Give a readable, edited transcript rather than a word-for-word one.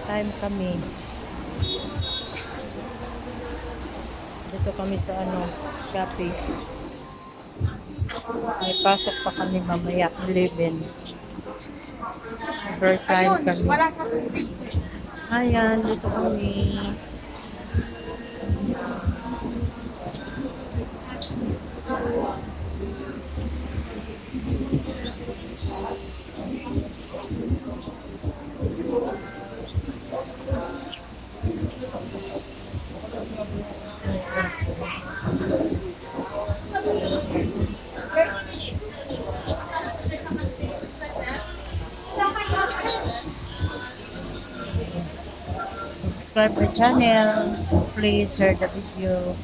time kami. Dito kami sa Shopee. May pasok pa kami mamaya, 11. Overtime kami. Wala sa tubig. Ayan, dito kami. Subscribe the channel. Please share the video.